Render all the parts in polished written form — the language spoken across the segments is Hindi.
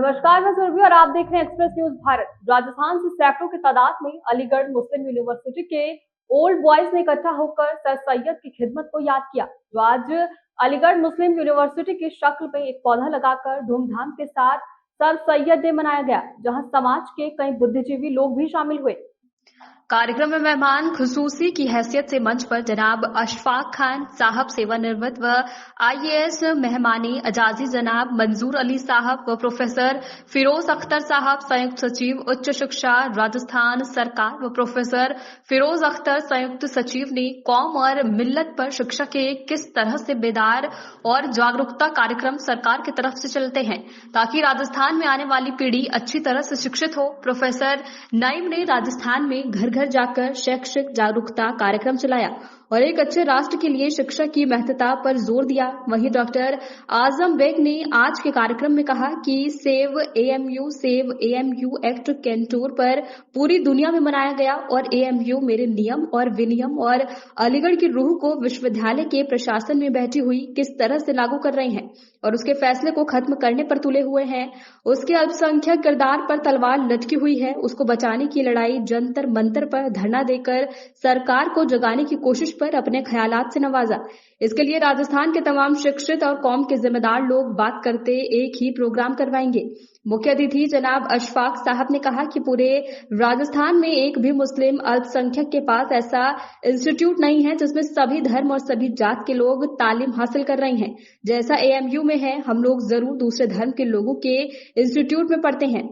नमस्कार, मैं सुरभि और आप देख रहे हैं एक्सप्रेस न्यूज भारत। राजस्थान से सैकड़ों की तादाद में अलीगढ़ मुस्लिम यूनिवर्सिटी के ओल्ड बॉयज ने इकट्ठा होकर सर सैयद की खिदमत को याद किया। जो आज अलीगढ़ मुस्लिम यूनिवर्सिटी की शक्ल में एक पौधा लगाकर धूमधाम के साथ सर सैयद डे मनाया गया, जहां समाज के कई बुद्धिजीवी लोग भी शामिल हुए। कार्यक्रम में मेहमान खुसूसी की हैसियत से मंच पर जनाब अशफाक खान साहब सेवानिवृत्त व IAS मेहमानी अजाजी जनाब मंजूर अली साहब व प्रोफेसर फिरोज अख्तर साहब संयुक्त सचिव उच्च शिक्षा राजस्थान सरकार व प्रोफेसर फिरोज अख्तर संयुक्त सचिव ने कौम और मिल्लत पर शिक्षा के किस तरह से बेदार और जागरूकता कार्यक्रम सरकार की तरफ से चलते हैं ताकि राजस्थान में आने वाली पीढ़ी अच्छी तरह से शिक्षित हो। प्रोफेसर नईम ने राजस्थान में घर घर जाकर शैक्षिक जागरूकता कार्यक्रम चलाया और एक अच्छे राष्ट्र के लिए शिक्षा की महत्वता पर जोर दिया। वहीं डॉक्टर आजम बेग ने आज के कार्यक्रम में कहा कि सेव AMU एक्ट कैंटूर पर पूरी दुनिया में मनाया गया और AMU मेरे नियम और विनियम और अलीगढ़ की रूह को विश्वविद्यालय के प्रशासन में बैठी हुई किस तरह से लागू कर रहे हैं और उसके फैसले को खत्म करने पर तुले हुए हैं। उसके अल्पसंख्यक किरदार पर तलवार लटकी हुई है, उसको बचाने की लड़ाई जंतर मंतर पर धरना देकर सरकार को जगाने की कोशिश पर अपने ख्यालात से नवाजा। इसके लिए राजस्थान के तमाम शिक्षित और कौम के जिम्मेदार लोग बात करते एक ही प्रोग्राम करवाएंगे। मुख्य अतिथि जनाब अशफाक साहब ने कहा कि पूरे राजस्थान में एक भी मुस्लिम अल्पसंख्यक के पास ऐसा इंस्टीट्यूट नहीं है जिसमें सभी धर्म और सभी जात के लोग तालीम हासिल कर रहे हैं जैसा AMU में है। हम लोग जरूर दूसरे धर्म के लोगों के इंस्टीट्यूट में पढ़ते हैं।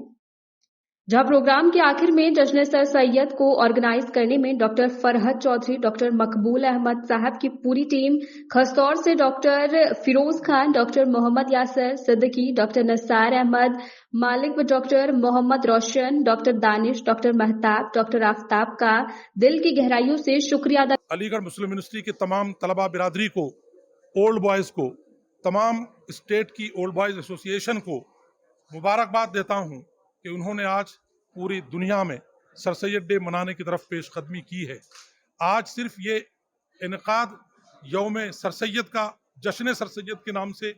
जहां प्रोग्राम के आखिर में जश्न सर सैयद को ऑर्गेनाइज करने में डॉक्टर फरहद चौधरी, डॉक्टर मकबूल अहमद साहब की पूरी टीम, खासतौर से doctor Firoz Khan, doctor Mohammad Yasir Siddiqui, doctor Nasar Ahmad Malik व doctor Mohammad Roshan, doctor Danish, doctor Mehtab, doctor Aftab का दिल की गहराइयों से शुक्रिया अदा। अलीगढ़ मुस्लिम यूनिवर्सिटी के तमाम तलबा बिरादरी को, ओल्ड बॉयज़ को, तमाम स्टेट की ओल्ड बॉयज़ एसोसिएशन को मुबारकबाद देता हूँ कि उन्होंने आज पूरी दुनिया में सर सैयद डे मनाने की तरफ पेशकदमी की है। आज सिर्फ ये इनकाद यौम सर सैयद का जश्न सर सैयद के नाम से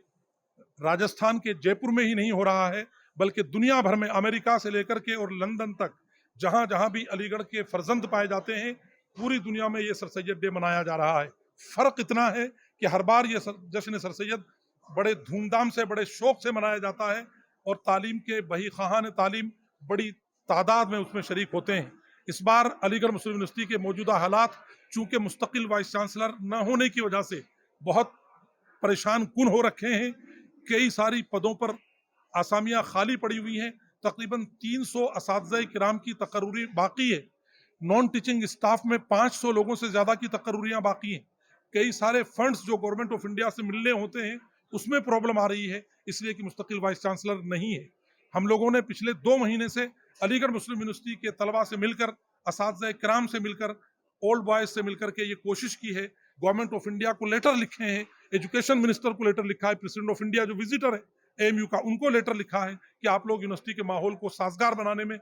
राजस्थान के जयपुर में ही नहीं हो रहा है, बल्कि दुनिया भर में अमेरिका से लेकर के और लंदन तक जहाँ जहाँ भी अलीगढ़ के फर्जंद पाए जाते हैं, पूरी दुनिया में ये सर सैयद डे मनाया जा रहा है। फ़र्क इतना है कि हर बार ये जश्न सर सैयद बड़े धूमधाम से, बड़े शौक से मनाया जाता है और तालीम के बही खाहान तालीम बड़ी तादाद में उसमें शरीक होते हैं। इस बार अलीगढ़ मुस्लिम यूनिवर्सिटी के मौजूदा हालात चूँकि मुस्तकिल वाइस चांसलर न होने की वजह से बहुत परेशान कुन हो रखे हैं। कई सारी पदों पर आसामियाँ खाली पड़ी हुई हैं। तकरीबन 300 असातिज़ा किराम की तकर्रूरी बाकी है। नॉन टीचिंग स्टाफ में 500 लोगों से ज़्यादा की तकर्रूरियाँ बाकी हैं। कई सारे फंड्स जो गवर्नमेंट ऑफ इंडिया से मिलने होते हैं उसमें प्रॉब्लम आ रही है, इसलिए कि मुस्तकिल वाइस चांसलर नहीं है। हम लोगों ने पिछले 2 महीने से अलीगढ़ मुस्लिम यूनिवर्सिटी के तलबा से मिलकर, असातिज़ा किराम से मिलकर, ओल्ड बॉयज़ से मिलकर के ये कोशिश की है। गवर्नमेंट ऑफ इंडिया को लेटर लिखे हैं, एजुकेशन मिनिस्टर को लेटर लिखा है, प्रेसिडेंट ऑफ इंडिया जो विजिटर है AMU का, उनको लेटर लिखा है कि आप लोग यूनिवर्सिटी के माहौल को साजगार बनाने में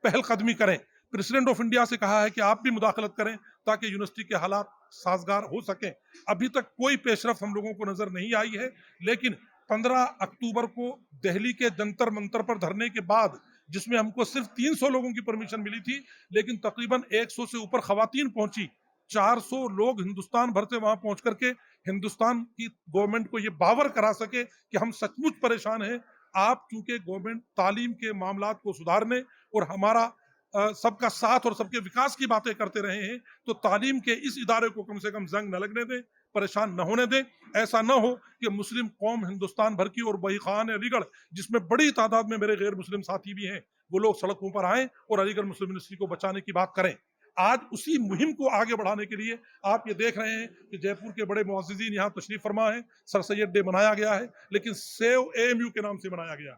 पहलकदमी करें। प्रेसिडेंट ऑफ इंडिया से कहा है कि आप भी मुदाखलत करें ताकि यूनिवर्सिटी के हालात साजगार हो सकें। अभी तक कोई पेशरफ हम लोगों को नजर नहीं आई है, लेकिन 15 अक्टूबर को दिल्ली के जंतर मंतर पर धरने के बाद, जिसमें हमको सिर्फ 300 लोगों की परमिशन मिली थी, लेकिन तकरीबन 100 से ऊपर खवातीन पहुंची। 400 लोग हिंदुस्तान भर से वहां पहुंच करके हिंदुस्तान की गवर्नमेंट को ये बावर करा सके कि हम सचमुच परेशान हैं। आप चूंकि गवर्नमेंट तालीम के मामलात को सुधारने और हमारा सबका साथ और सबके विकास की बातें करते रहे हैं, तो तालीम के इस इदारे को कम से कम जंग न लगने दें, परेशान न होने दें। ऐसा न हो कि मुस्लिम कौम हिंदुस्तान भर की और बही खान अलीगढ़, जिसमें बड़ी तादाद में मेरे गैर मुस्लिम साथी भी हैं, वो लोग सड़कों पर आएँ और अलीगढ़ मुस्लिम यूनिवर्सिटी को बचाने की बात करें। आज उसी मुहिम को आगे बढ़ाने के लिए आप ये देख रहे हैं कि जयपुर के बड़े मुअज़्ज़िज़ीन यहाँ तशरीफ फरमा है। सर सैयद डे मनाया गया है, लेकिन सेव AMU के नाम से मनाया गया।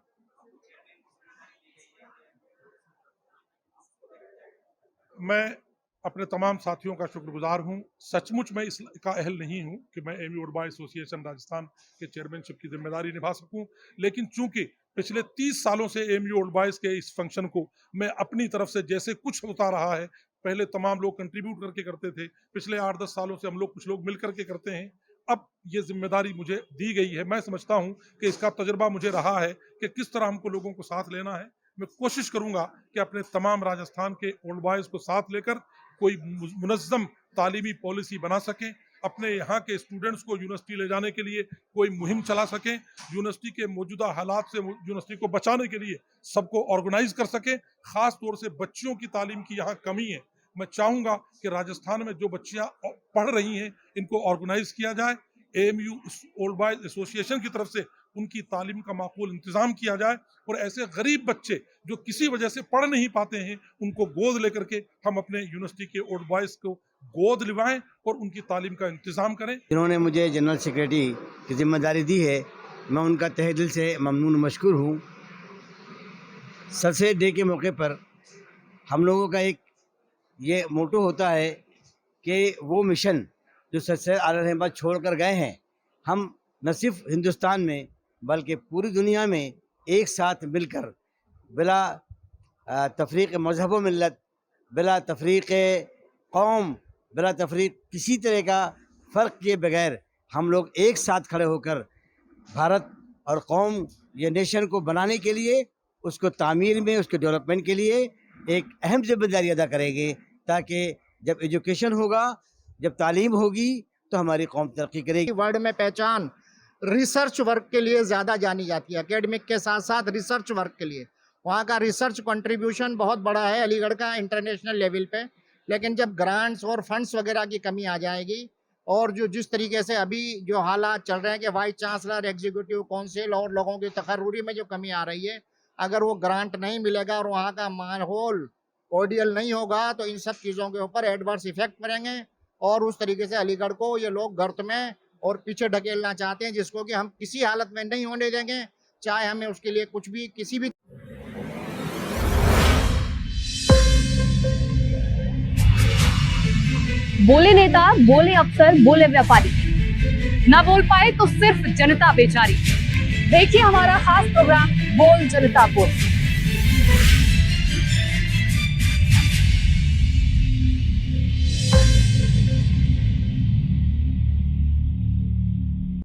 मैं अपने तमाम साथियों का शुक्रगुजार हूँ। सचमुच मैं इस का अहल नहीं हूँ कि मैं AMU old boys association Rajasthan के चेयरमैनशिप की जिम्मेदारी निभा सकूँ, लेकिन चूंकि पिछले 30 सालों से AMU ओल्ड बॉयज़ के इस फंक्शन को मैं अपनी तरफ से जैसे कुछ होता रहा है, पहले तमाम लोग कंट्रीब्यूट करके करते थे, पिछले 8-10 सालों से हम लोग कुछ लोग मिल करके करते हैं। अब ये जिम्मेदारी मुझे दी गई है। मैं समझता हूं कि इसका तजुर्बा मुझे रहा है कि किस तरह हमको लोगों को साथ लेना है। मैं कोशिश करूंगा कि अपने तमाम राजस्थान के ओल्ड बॉयज़ को साथ लेकर कोई मुनज़्ज़म तालीमी पॉलिसी बना सकें, अपने यहाँ के स्टूडेंट्स को यूनिवर्सिटी ले जाने के लिए कोई मुहिम चला सकें, यूनिवर्सिटी के मौजूदा हालात से यूनिवर्सिटी को बचाने के लिए सबको ऑर्गेनाइज कर सकें। ख़ास तौर से बच्चियों की तालीम की यहाँ कमी है। मैं चाहूँगा कि राजस्थान में जो बच्चियाँ पढ़ रही हैं इनको ऑर्गेनाइज किया जाए, AMU ओल्ड बॉयज़ एसोसिएशन की तरफ से उनकी तालीम का माकूल इंतज़ाम किया जाए और ऐसे गरीब बच्चे जो किसी वजह से पढ़ नहीं पाते हैं उनको गोद लेकर के हम अपने यूनिवर्सिटी के ओल्ड बॉयज़ को गोद लिवाएं और उनकी तालीम का इंतज़ाम करें। जिन्होंने मुझे जनरल सेक्रेटरी की जिम्मेदारी दी है, मैं उनका तहे दिल से ममनून मशकूर हूँ। सरसे डे के मौके पर हम लोगों का एक ये मोटो होता है कि वो मिशन जो सर सैयद आला रहमत छोड़ कर गए हैं, हम न सिर्फ हिंदुस्तान में बल्कि पूरी दुनिया में एक साथ मिलकर बिला तफरीक़ मज़हब व मिल्लत, बिला तफरीक़ कौम, बिला तफरीक़ किसी तरह का फ़र्क किए बगैर हम लोग एक साथ खड़े होकर भारत और कौम ये नेशन को बनाने के लिए, उसको तामीर में, उसके डेवलपमेंट के लिए एक अहम जिम्मेदारी अदा करेंगे, ताकि जब एजुकेशन होगा, जब तालीम होगी तो हमारी कौम तरक्की करेगी। वर्ल्ड में पहचान रिसर्च वर्क के लिए ज़्यादा जानी जाती है, एकेडमिक के साथ साथ रिसर्च वर्क के लिए। वहाँ का रिसर्च कंट्रीब्यूशन बहुत बड़ा है अलीगढ़ का इंटरनेशनल लेवल पे। लेकिन जब ग्रांट्स और फंड्स वगैरह की कमी आ जाएगी और जो जिस तरीके से अभी जो हालात चल रहे हैं कि वाइस चांसलर, एग्जीक्यूटिव काउंसिल और लोगों की तकर्रुरी में जो कमी आ रही है, अगर वो ग्रांट नहीं मिलेगा और वहाँ का माहौल ऑडियल नहीं होगा तो इन सब चीज़ों के ऊपर एडवर्स इफेक्ट पड़ेंगे और उस तरीके से अलीगढ़ को ये लोग गर्त में और पीछे ढकेलना चाहते हैं, जिसको कि हम किसी हालत में नहीं होने देंगे, चाहे हमें उसके लिए कुछ भी किसी भी। बोले नेता, बोले अफसर, बोले व्यापारी, ना बोल पाए तो सिर्फ जनता बेचारी। देखिए हमारा खास प्रोग्राम बोल जनता बोल।